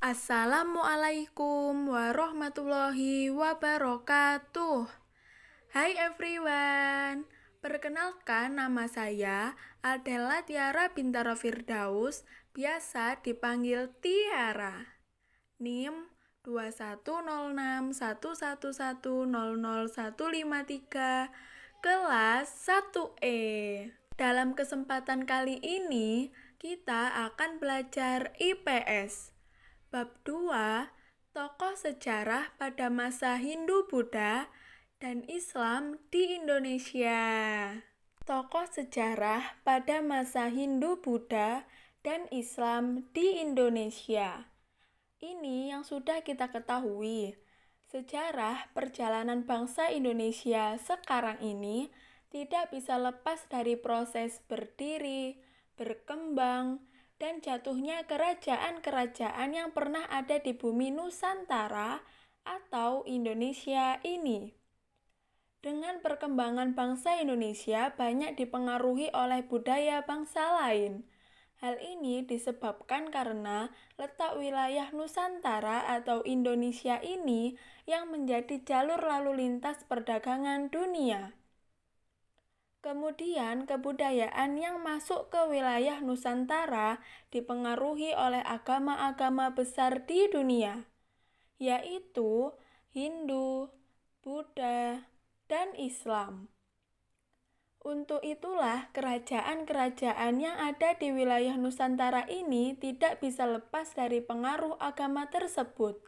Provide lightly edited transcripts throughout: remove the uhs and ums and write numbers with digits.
Assalamualaikum warahmatullahi wabarakatuh. Hai everyone, perkenalkan nama saya adalah Tiara Bintara Firdaus, biasa dipanggil Tiara. NIM 210611100153, kelas 1E. Dalam kesempatan kali ini, kita akan belajar IPS. Bab 2, tokoh sejarah pada masa Hindu-Buddha dan Islam di Indonesia. Tokoh sejarah pada masa Hindu-Buddha dan Islam di Indonesia. Ini yang sudah kita ketahui. Sejarah perjalanan bangsa Indonesia sekarang ini tidak bisa lepas dari proses berdiri, berkembang, dan jatuhnya kerajaan-kerajaan yang pernah ada di bumi Nusantara atau Indonesia ini. Dengan perkembangan bangsa Indonesia banyak dipengaruhi oleh budaya bangsa lain. Hal ini disebabkan karena letak wilayah Nusantara atau Indonesia ini yang menjadi jalur lalu lintas perdagangan dunia. Kemudian kebudayaan yang masuk ke wilayah Nusantara dipengaruhi oleh agama-agama besar di dunia, yaitu Hindu, Buddha, dan Islam. Untuk itulah kerajaan-kerajaan yang ada di wilayah Nusantara ini tidak bisa lepas dari pengaruh agama tersebut.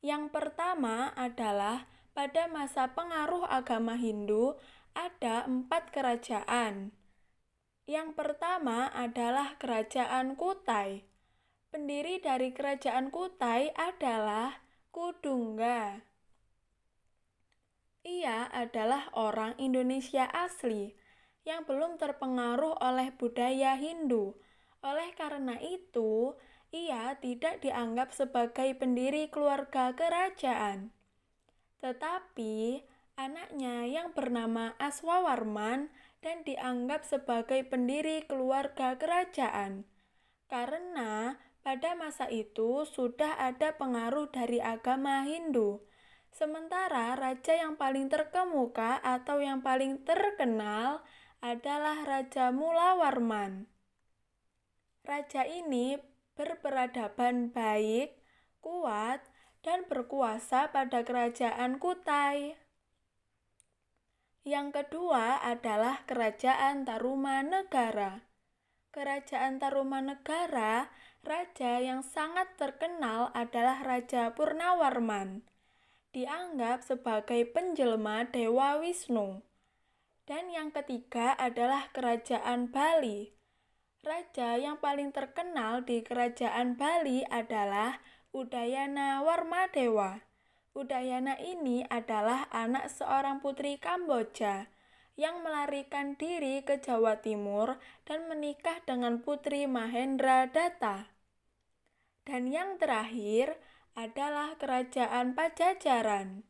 Yang pertama adalah pada masa pengaruh agama Hindu ada 4 kerajaan. Yang pertama adalah Kerajaan Kutai. Pendiri dari Kerajaan Kutai adalah Kudungga. Ia adalah orang Indonesia asli yang belum terpengaruh oleh budaya Hindu. Oleh karena itu, ia tidak dianggap sebagai pendiri keluarga kerajaan. Tetapi anaknya yang bernama Aswawarman dan dianggap sebagai pendiri keluarga kerajaan. Karena pada masa itu sudah ada pengaruh dari agama Hindu. Sementara raja yang paling terkemuka atau yang paling terkenal adalah Raja Mulawarman. Raja ini berperadaban baik, kuat, dan berkuasa pada Kerajaan Kutai. Yang kedua adalah Kerajaan Tarumanegara. Kerajaan Tarumanegara, raja yang sangat terkenal adalah Raja Purnawarman. Dianggap sebagai penjelma Dewa Wisnu. Dan yang ketiga adalah Kerajaan Bali. Raja yang paling terkenal di Kerajaan Bali adalah Udayana Warmadewa. Udayana ini adalah anak seorang putri Kamboja yang melarikan diri ke Jawa Timur dan menikah dengan Putri Mahendra Datta. Dan yang terakhir adalah Kerajaan Pajajaran.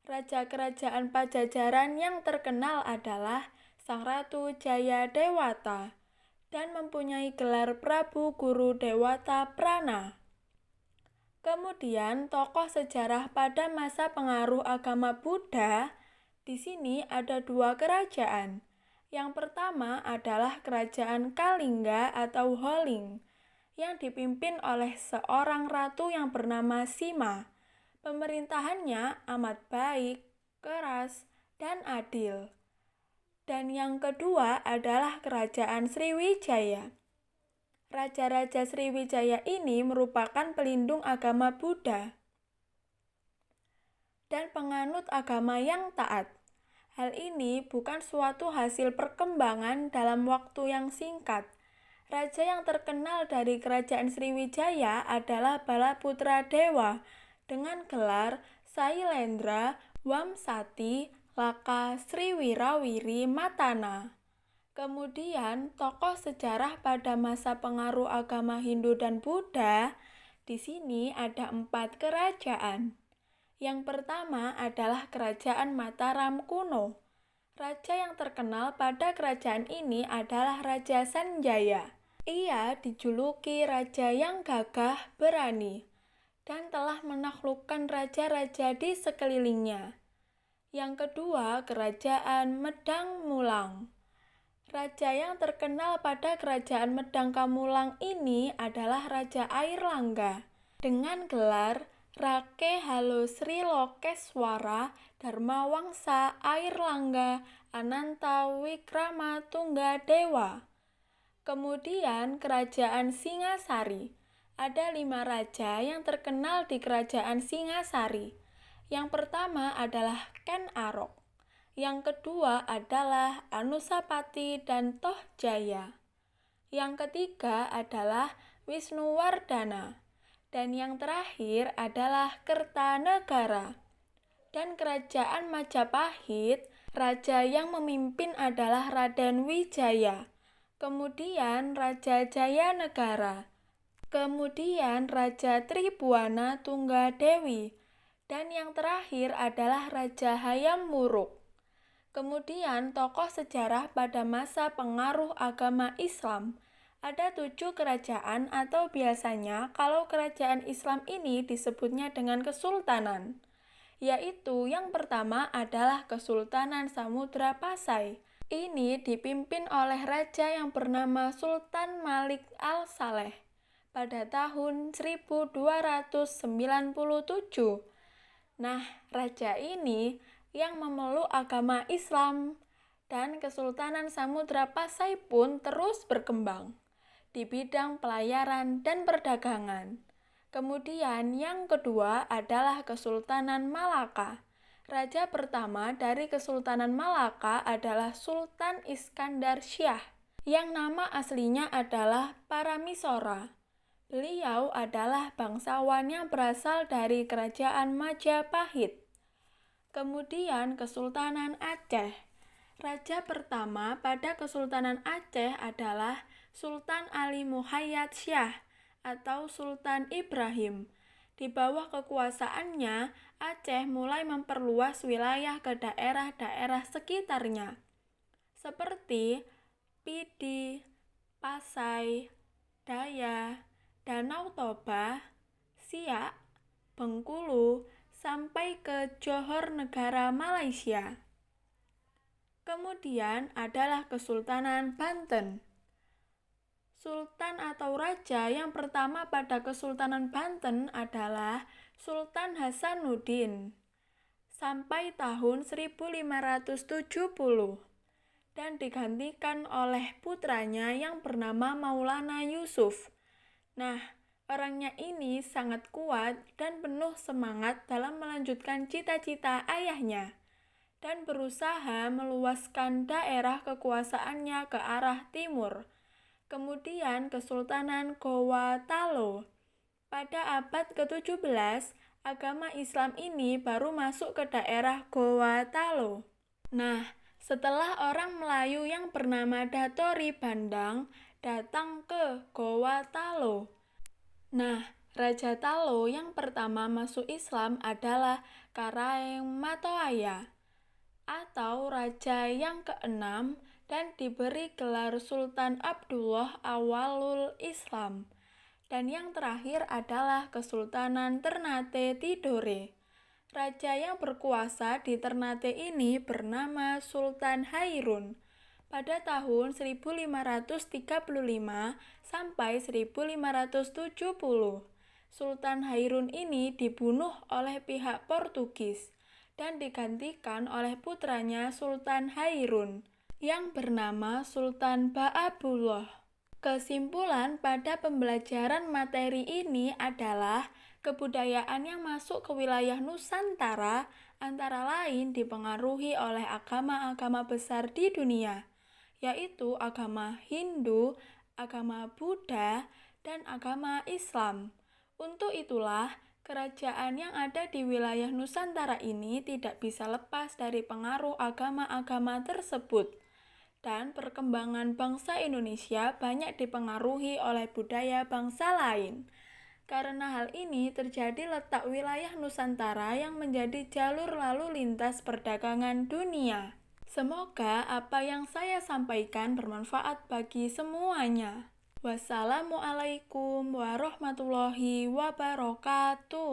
Raja Kerajaan Pajajaran yang terkenal adalah Sang Ratu Jayadewata dan mempunyai gelar Prabu Guru Dewata Prana. Kemudian tokoh sejarah pada masa pengaruh agama Buddha, di sini ada 2 kerajaan. Yang pertama adalah Kerajaan Kalingga atau Holing, yang dipimpin oleh seorang ratu yang bernama Sima. Pemerintahannya amat baik, keras, dan adil. Dan yang kedua adalah Kerajaan Sriwijaya. Raja-raja Sriwijaya ini merupakan pelindung agama Buddha dan penganut agama yang taat. Hal ini bukan suatu hasil perkembangan dalam waktu yang singkat. Raja yang terkenal dari Kerajaan Sriwijaya adalah Balaputra Dewa dengan gelar Sailendra Wamsati Laka Sriwirawiri Matana. Kemudian, tokoh sejarah pada masa pengaruh agama Hindu dan Buddha, di sini ada 4 kerajaan. Yang pertama adalah Kerajaan Mataram kuno. Raja yang terkenal pada kerajaan ini adalah Raja Sanjaya. Ia dijuluki raja yang gagah berani. dan telah menaklukkan raja-raja di sekelilingnya. Yang kedua, Kerajaan Medang Mulang. Raja yang terkenal pada Kerajaan Medang Kamulang ini adalah Raja Airlangga dengan gelar Rake Halo Sri Lokeswara Dharmawangsa Airlangga Ananta Wikrama Tunggadewa. Kemudian Kerajaan Singasari. Ada 5 raja yang terkenal di Kerajaan Singasari. Yang pertama adalah Ken Arok. Yang kedua adalah Anusapati dan Tohjaya. Yang ketiga adalah Wisnuwardana. Dan yang terakhir adalah Kertanegara. Dan Kerajaan Majapahit, raja yang memimpin adalah Raden Wijaya. Kemudian Raja Jayanegara. Kemudian Raja Tribhuwana Tunggadewi. Dan yang terakhir adalah Raja Hayam Wuruk. Kemudian tokoh sejarah pada masa pengaruh agama Islam. Ada 7 kerajaan atau biasanya kalau kerajaan Islam ini disebutnya dengan kesultanan. Yaitu yang pertama adalah Kesultanan Samudra Pasai. Ini dipimpin oleh raja yang bernama Sultan Malik Al-Saleh pada tahun 1297. Nah, raja ini yang memeluk agama Islam, dan Kesultanan Samudra Pasai pun terus berkembang di bidang pelayaran dan perdagangan. Kemudian yang kedua adalah Kesultanan Malaka. Raja pertama dari Kesultanan Malaka adalah Sultan Iskandar Syah, yang nama aslinya adalah Paramisora. Beliau adalah bangsawan yang berasal dari Kerajaan Majapahit. Kemudian Kesultanan Aceh. Raja pertama pada Kesultanan Aceh adalah Sultan Ali Muhayyad Syah atau Sultan Ibrahim. Di bawah kekuasaannya, Aceh mulai memperluas wilayah ke daerah-daerah sekitarnya, seperti Pidi, Pasai, Daya, Danau Toba, Siak, Bengkulu, sampai ke Johor negara Malaysia. Kemudian adalah Kesultanan Banten. Sultan atau raja yang pertama pada Kesultanan Banten adalah Sultan Hasanuddin sampai tahun 1570 dan digantikan oleh putranya yang bernama Maulana Yusuf. Nah, orangnya ini sangat kuat dan penuh semangat dalam melanjutkan cita-cita ayahnya dan berusaha meluaskan daerah kekuasaannya ke arah timur. Kemudian Kesultanan Gowatalo. Pada abad ke-17, agama Islam ini baru masuk ke daerah Gowatalo. Nah, setelah orang Melayu yang bernama Datori Bandang datang ke Gowatalo. Nah, Raja Talo yang pertama masuk Islam adalah Karaeng Matoaya atau raja yang ke-6 dan diberi gelar Sultan Abdullah Awalul Islam. Dan yang terakhir adalah Kesultanan Ternate Tidore. Raja yang berkuasa di Ternate ini bernama Sultan Hairun pada tahun 1535 sampai 1570. Sultan Hairun ini dibunuh oleh pihak Portugis dan digantikan oleh putranya Sultan Hairun yang bernama Sultan Ba'abullah. Kesimpulan pada pembelajaran materi ini adalah kebudayaan yang masuk ke wilayah Nusantara antara lain dipengaruhi oleh agama-agama besar di dunia, yaitu agama Hindu, agama Buddha, dan agama Islam. Untuk itulah, kerajaan yang ada di wilayah Nusantara ini tidak bisa lepas dari pengaruh agama-agama tersebut. Dan perkembangan bangsa Indonesia banyak dipengaruhi oleh budaya bangsa lain. Karena hal ini terjadi letak wilayah Nusantara yang menjadi jalur lalu lintas perdagangan dunia. Semoga apa yang saya sampaikan bermanfaat bagi semuanya. Wassalamualaikum warahmatullahi wabarakatuh.